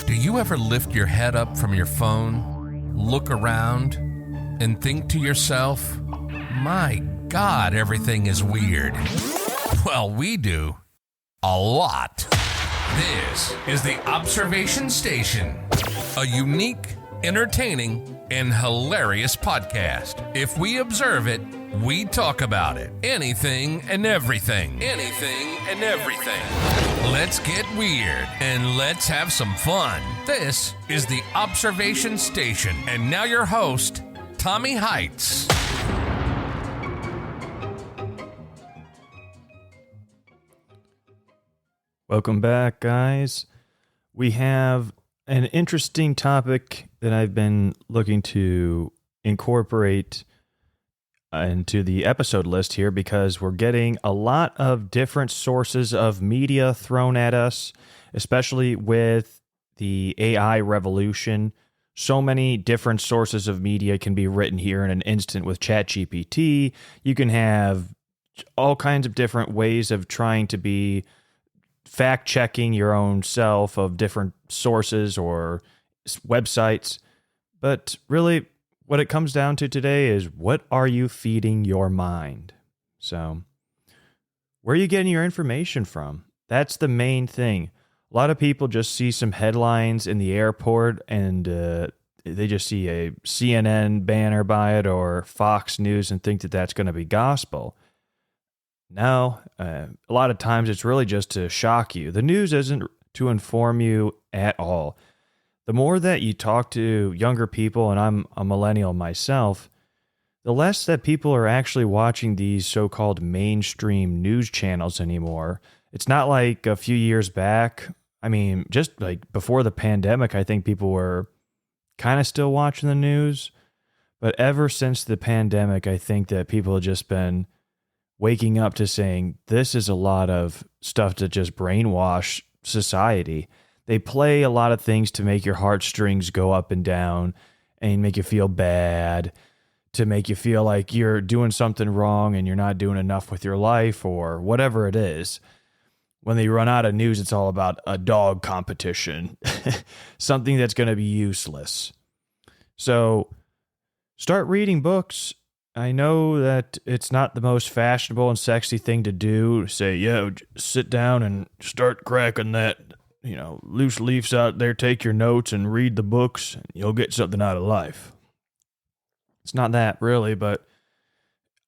Do you ever lift your head up from your phone, look around, and think to yourself, my God, everything is weird? Well, we do. A lot. This is the Observation Station, a unique, entertaining, and hilarious podcast. If we observe it, we talk about it. Anything and everything. Anything and everything. Let's get weird and let's have some fun. This is the Observation Station. And now your host, Tommy Heights. Welcome back, guys. We have an interesting topic that I've been looking to incorporate into the episode list here because we're getting a lot of different sources of media thrown at us, especially with the AI revolution. So many different sources of media can be written here in an instant with ChatGPT. You can have all kinds of different ways of trying to be fact-checking your own self of different sources or websites. But really, what it comes down to today is, what are you feeding your mind? So, where are you getting your information from? That's the main thing. A lot of people just see some headlines in the airport and they just see a CNN banner by it or Fox News and think that that's going to be gospel. No, a lot of times it's really just to shock you. The news isn't to inform you at all. The more that you talk to younger people, and I'm a millennial myself, the less that people are actually watching these so-called mainstream news channels anymore. It's not like a few years back. I mean, just like before the pandemic, I think people were kind of still watching the news. But ever since the pandemic, I think that people have just been waking up to saying, this is a lot of stuff to just brainwash society. They play a lot of things to make your heartstrings go up and down and make you feel bad, to make you feel like you're doing something wrong and you're not doing enough with your life or whatever it is. When they run out of news, it's all about a dog competition, something that's going to be useless. So start reading books. I know that it's not the most fashionable and sexy thing to do. Say, yeah, sit down and start cracking that, loose leaves out there, take your notes and read the books, and you'll get something out of life. It's not that really, but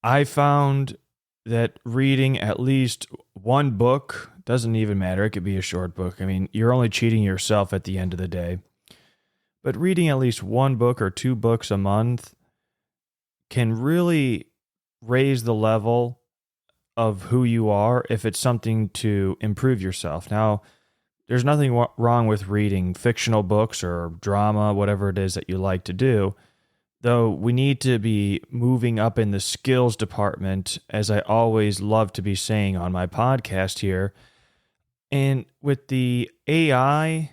I found that reading at least one book, doesn't even matter, it could be a short book. I mean, you're only cheating yourself at the end of the day. But reading at least one book or two books a month can really raise the level of who you are if it's something to improve yourself. Now, there's nothing wrong with reading fictional books or drama, whatever it is that you like to do, though we need to be moving up in the skills department, as I always love to be saying on my podcast here. And with the AI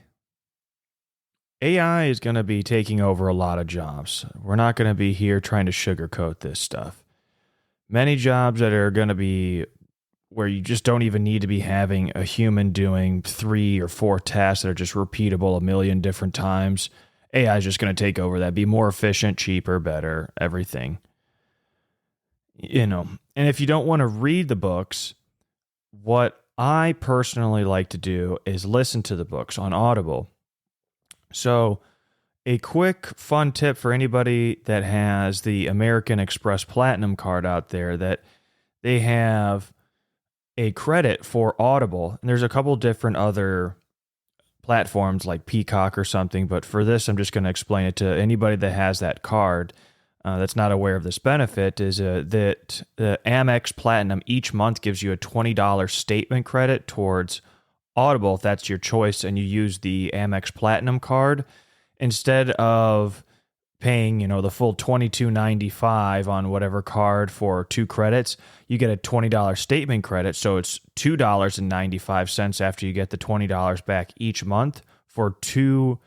is going to be taking over a lot of jobs. We're not going to be here trying to sugarcoat this stuff. Many jobs that are going to be where you just don't even need to be having a human doing 3 or 4 tasks that are just repeatable a million different times. AI is just going to take over that, be more efficient, cheaper, better, everything. And if you don't want to read the books, what I personally like to do is listen to the books on Audible. So, a quick, fun tip for anybody that has the American Express Platinum card out there, that they have a credit for Audible. And there's a couple different other platforms like Peacock or something, but for this, I'm just going to explain it to anybody that has that card that's not aware of this benefit, is that the Amex Platinum each month gives you a $20 statement credit towards Audible, if that's your choice, and you use the Amex Platinum card instead of paying, the full $22.95 on whatever card for 2 credits. You get a $20 statement credit, so it's $2.95 after you get the $20 back each month for 2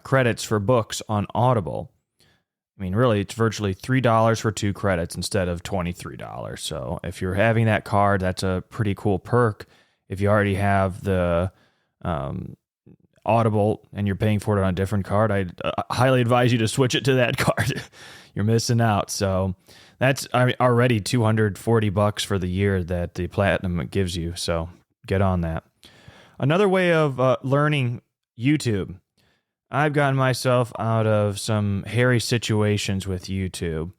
credits for books on Audible. I mean, really, it's virtually $3 for 2 credits instead of $23. So if you're having that card, that's a pretty cool perk. If you already have the Audible and you're paying for it on a different card, I highly advise you to switch it to that card. You're missing out. So that's already $240 for the year that the Platinum gives you. So get on that. Another way of learning YouTube. I've gotten myself out of some hairy situations with YouTube.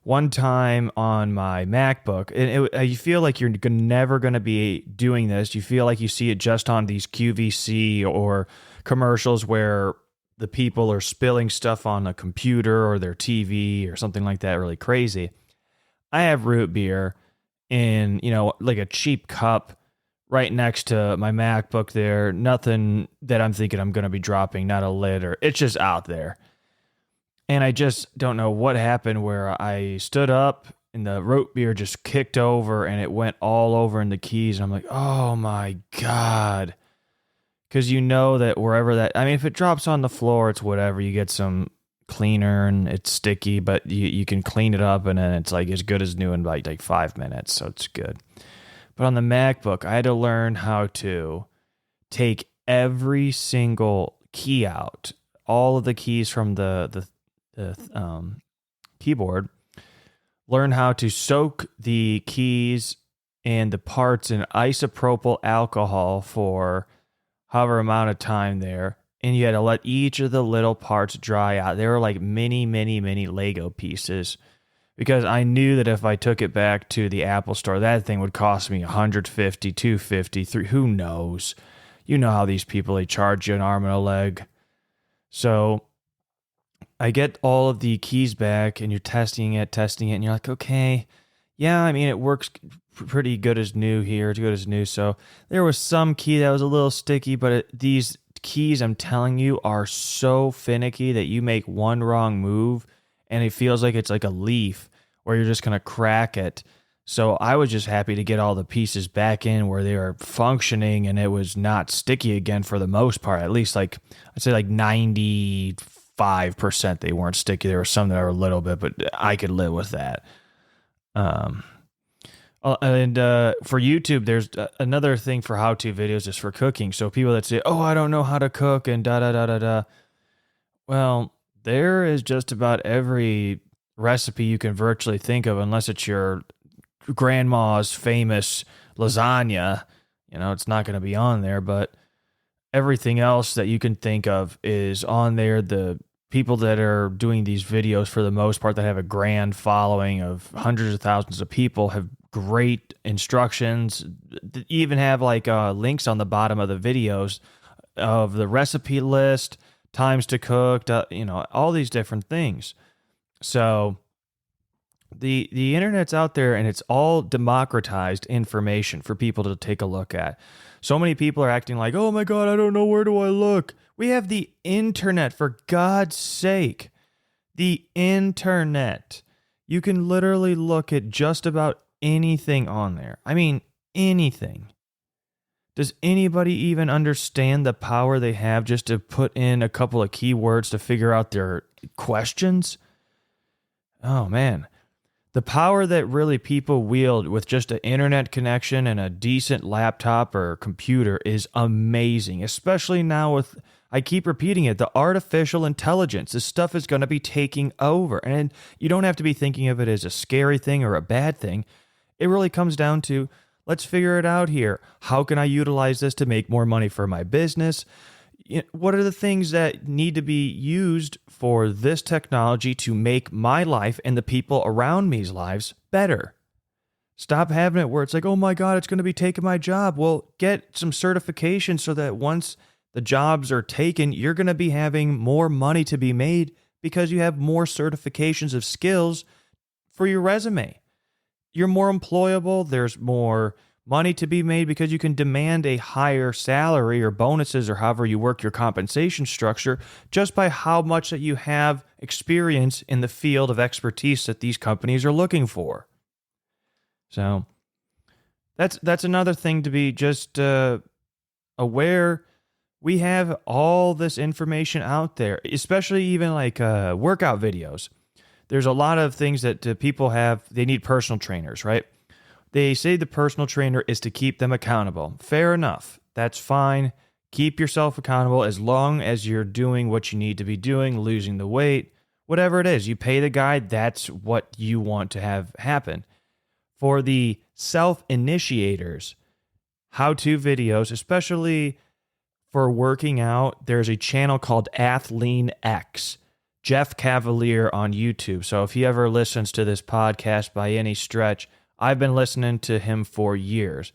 One time on my MacBook, and you feel like you're never going to be doing this. You feel like you see it just on these QVC or commercials where the people are spilling stuff on a computer or their TV or something like that really crazy. I have root beer in, like a cheap cup right next to my MacBook there. Nothing that I'm thinking I'm going to be dropping, not a lid, or it's just out there. And I just don't know what happened where I stood up and the root beer just kicked over and it went all over in the keys. I'm like, oh my God. Because you know that wherever that, if it drops on the floor, it's whatever. You get some cleaner and it's sticky, but you can clean it up and then it's like as good as new in like 5 minutes. So it's good. But on the MacBook, I had to learn how to take every single key out, all of the keys from the keyboard, learn how to soak the keys and the parts in isopropyl alcohol for however amount of time there. And you had to let each of the little parts dry out. They were like mini Lego pieces. Because I knew that if I took it back to the Apple store, that thing would cost me $150, $250, $300, who knows? You know how these people, they charge you an arm and a leg. So I get all of the keys back and you're testing it, and you're like, okay, yeah, it works pretty good as new here. It's good as new. So there was some key that was a little sticky, but these keys, I'm telling you, are so finicky that you make one wrong move and it feels like it's like a leaf where you're just going to crack it. So I was just happy to get all the pieces back in where they were functioning and it was not sticky again for the most part. At least I'd say 95% they weren't sticky. There were some that were a little bit, but I could live with that. And for YouTube, there's another thing for how-to videos is for cooking. So people that say, oh, I don't know how to cook and da-da-da-da-da. Well, there is just about every recipe you can virtually think of, unless it's your grandma's famous lasagna. It's not going to be on there, but everything else that you can think of is on there. The people that are doing these videos, for the most part, that have a grand following of hundreds of thousands of people, have great instructions. Even have links on the bottom of the videos of the recipe list, times to cook, all these different things. So the internet's out there and it's all democratized information for people to take a look at. So many people are acting like, oh my God, I don't know, where do I look? We have the internet, for God's sake. The internet. You can literally look at just about anything on there. Anything. Does anybody even understand the power they have just to put in a couple of keywords to figure out their questions? Oh, man. The power that really people wield with just an internet connection and a decent laptop or computer is amazing, especially now with, I keep repeating it, the artificial intelligence. This stuff is going to be taking over. And you don't have to be thinking of it as a scary thing or a bad thing. It really comes down to, let's figure it out here. How can I utilize this to make more money for my business? What are the things that need to be used for this technology to make my life and the people around me's lives better? Stop having it where it's like, oh my God, it's going to be taking my job. Well, get some certification so that once the jobs are taken, you're going to be having more money to be made because you have more certifications of skills for your resume. You're more employable. There's more money to be made because you can demand a higher salary or bonuses or however you work your compensation structure just by how much that you have experience in the field of expertise that these companies are looking for. So that's another thing to be just aware. We have all this information out there, especially even workout videos. There's a lot of things that people have. They need personal trainers, right? They say the personal trainer is to keep them accountable. Fair enough. That's fine. Keep yourself accountable as long as you're doing what you need to be doing, losing the weight, whatever it is. You pay the guy, that's what you want to have happen. For the self-initiators, how-to videos, especially for working out, there's a channel called Athlean X, Jeff Cavalier on YouTube. So if he ever listens to this podcast by any stretch, I've been listening to him for years.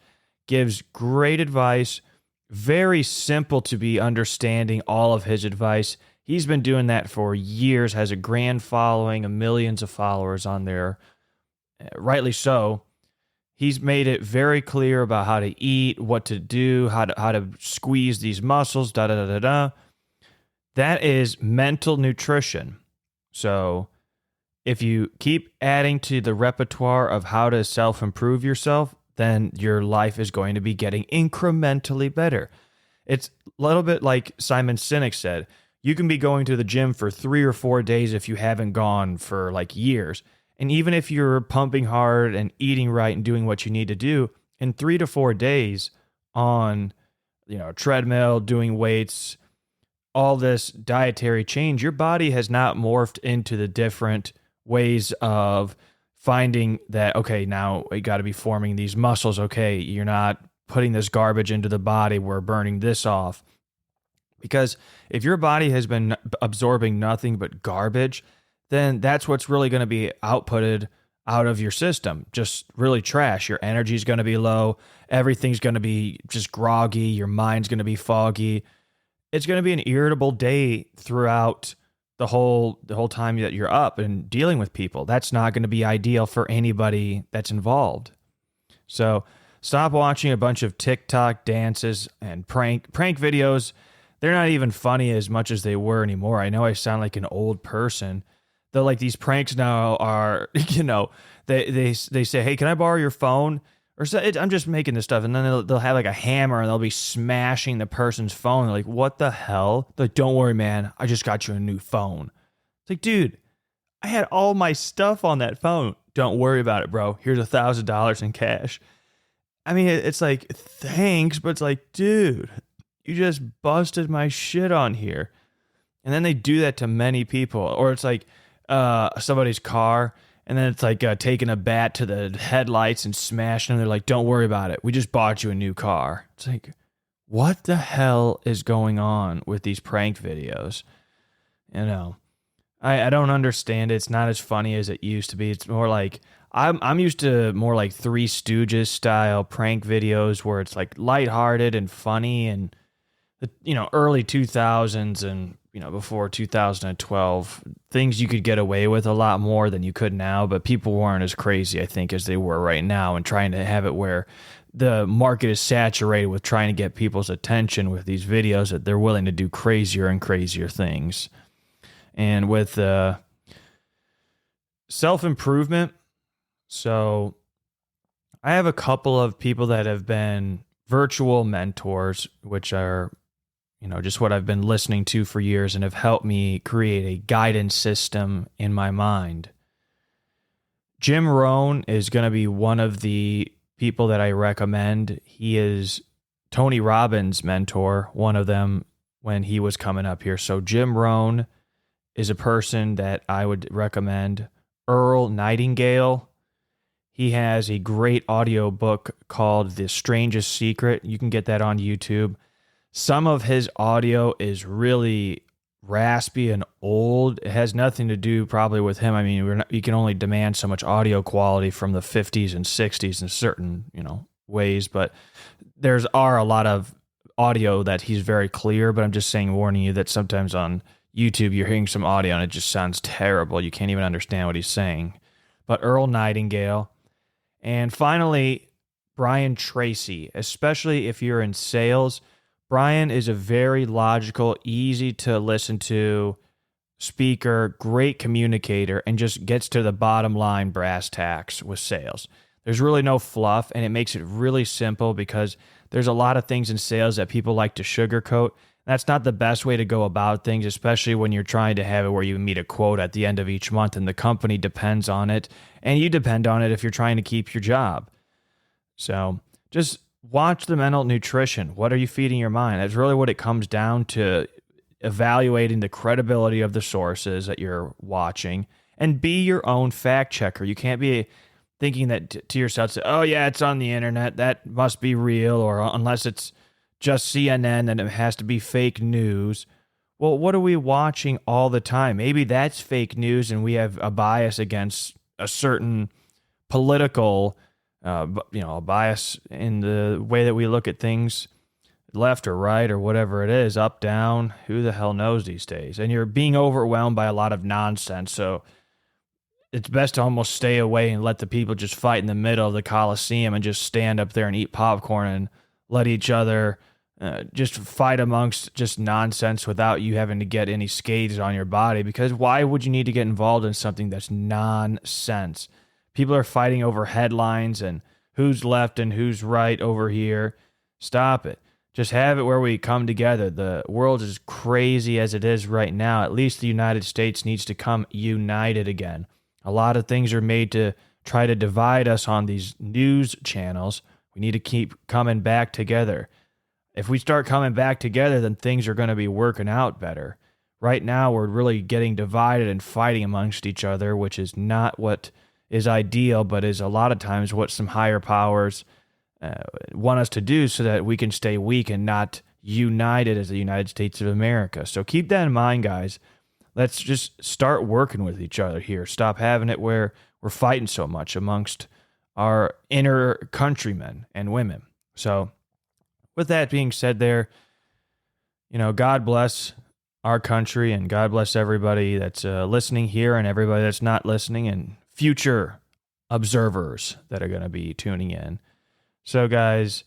Gives great advice, very simple to be understanding all of his advice. He's been doing that for years, has a grand following of millions of followers on there. Rightly so. He's made it very clear about how to eat, what to do, how to squeeze these muscles, da-da-da-da-da. That is mental nutrition. So if you keep adding to the repertoire of how to self-improve yourself, then your life is going to be getting incrementally better. It's a little bit like Simon Sinek said. You can be going to the gym for 3 or 4 days if you haven't gone for like years. And even if you're pumping hard and eating right and doing what you need to do, in 3 to 4 days on, a treadmill, doing weights, all this dietary change, your body has not morphed into the different ways of finding that, okay, now we got to be forming these muscles. Okay, you're not putting this garbage into the body. We're burning this off. Because if your body has been absorbing nothing but garbage, then that's what's really going to be outputted out of your system. Just really trash. Your energy is going to be low. Everything's going to be just groggy. Your mind's going to be foggy. It's going to be an irritable day throughout the whole time that you're up and dealing with people. That's not going to be ideal for anybody that's involved. So stop watching a bunch of TikTok dances and prank videos. They're not even funny as much as they were anymore. I know I sound like an old person. Though, like, these pranks now are, they say, hey, can I borrow your phone? Or I'm just making this stuff. And then they'll have like a hammer and they'll be smashing the person's phone. They're like, what the hell? They're like, don't worry, man. I just got you a new phone. It's like, dude, I had all my stuff on that phone. Don't worry about it, bro. Here's $1,000 in cash. I mean, it's like, thanks. But it's like, dude, you just busted my shit on here. And then they do that to many people. Or it's like, somebody's car, and then it's like taking a bat to the headlights and smashing them. They're like, don't worry about it. We just bought you a new car. It's like, what the hell is going on with these prank videos? I don't understand it. It's not as funny as it used to be. It's more like, I'm used to more like Three Stooges style prank videos where it's like lighthearted and funny, and early 2000s and before 2012, things you could get away with a lot more than you could now, but people weren't as crazy, I think, as they were right now, and trying to have it where the market is saturated with trying to get people's attention with these videos that they're willing to do crazier and crazier things. And with self-improvement, so I have a couple of people that have been virtual mentors, which are just what I've been listening to for years and have helped me create a guidance system in my mind. Jim Rohn is going to be one of the people that I recommend. He is Tony Robbins' mentor, one of them when he was coming up here. So Jim Rohn is a person that I would recommend. Earl Nightingale, he has a great audio book called The Strangest Secret. You can get that on YouTube. Some of his audio is really raspy and old. It has nothing to do probably with him. I mean, you can only demand so much audio quality from the 50s and 60s in certain, ways, but there's a lot of audio that he's very clear, but I'm just warning you that sometimes on YouTube you're hearing some audio and it just sounds terrible. You can't even understand what he's saying. But Earl Nightingale. And finally, Brian Tracy, especially if you're in sales. Brian is a very logical, easy to listen to speaker, great communicator, and just gets to the bottom line brass tacks with sales. There's really no fluff, and it makes it really simple because there's a lot of things in sales that people like to sugarcoat. That's not the best way to go about things, especially when you're trying to have it where you meet a quote at the end of each month and the company depends on it, and you depend on it if you're trying to keep your job. So just watch the mental nutrition. What are you feeding your mind? That's really what it comes down to, evaluating the credibility of the sources that you're watching, and be your own fact checker. You can't be thinking that to yourself, oh yeah, it's on the internet, that must be real, or unless it's just CNN, then it has to be fake news. Well, what are we watching all the time? Maybe that's fake news and we have a bias against a certain political, a bias in the way that we look at things, left or right or whatever it is, up, down, who the hell knows these days. And you're being overwhelmed by a lot of nonsense. So it's best to almost stay away and let the people just fight in the middle of the Coliseum and just stand up there and eat popcorn and let each other just fight amongst just nonsense without you having to get any scathes on your body. Because why would you need to get involved in something that's nonsense? People are fighting over headlines and who's left and who's right over here. Stop it. Just have it where we come together. The world is crazy as it is right now. At least the United States needs to come united again. A lot of things are made to try to divide us on these news channels. We need to keep coming back together. If we start coming back together, then things are going to be working out better. Right now, we're really getting divided and fighting amongst each other, which is not what is ideal, but is a lot of times what some higher powers want us to do so that we can stay weak and not united as the United States of America. So keep that in mind, guys. Let's just start working with each other here. Stop having it where we're fighting so much amongst our inner countrymen and women. So with that being said there, God bless our country and God bless everybody that's listening here and everybody that's not listening and future observers that are going to be tuning in. So guys,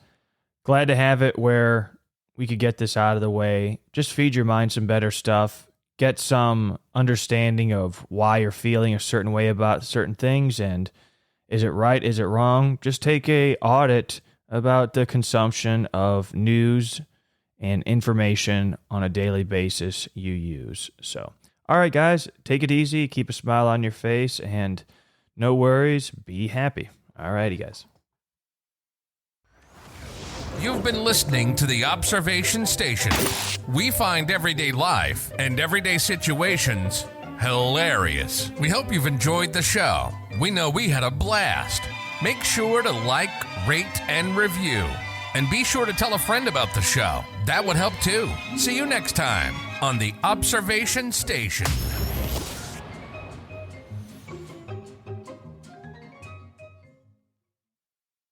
glad to have it where we could get this out of the way. Just feed your mind some better stuff. Get some understanding of why you're feeling a certain way about certain things, and is it right, is it wrong? Just take a audit about the consumption of news and information on a daily basis you use. So, all right, guys, take it easy, keep a smile on your face, and no worries, be happy. All righty, guys. You've been listening to the Observation Station. We find everyday life and everyday situations hilarious. We hope you've enjoyed the show. We know we had a blast. Make sure to like, rate, and review. And be sure to tell a friend about the show. That would help too. See you next time on the Observation Station.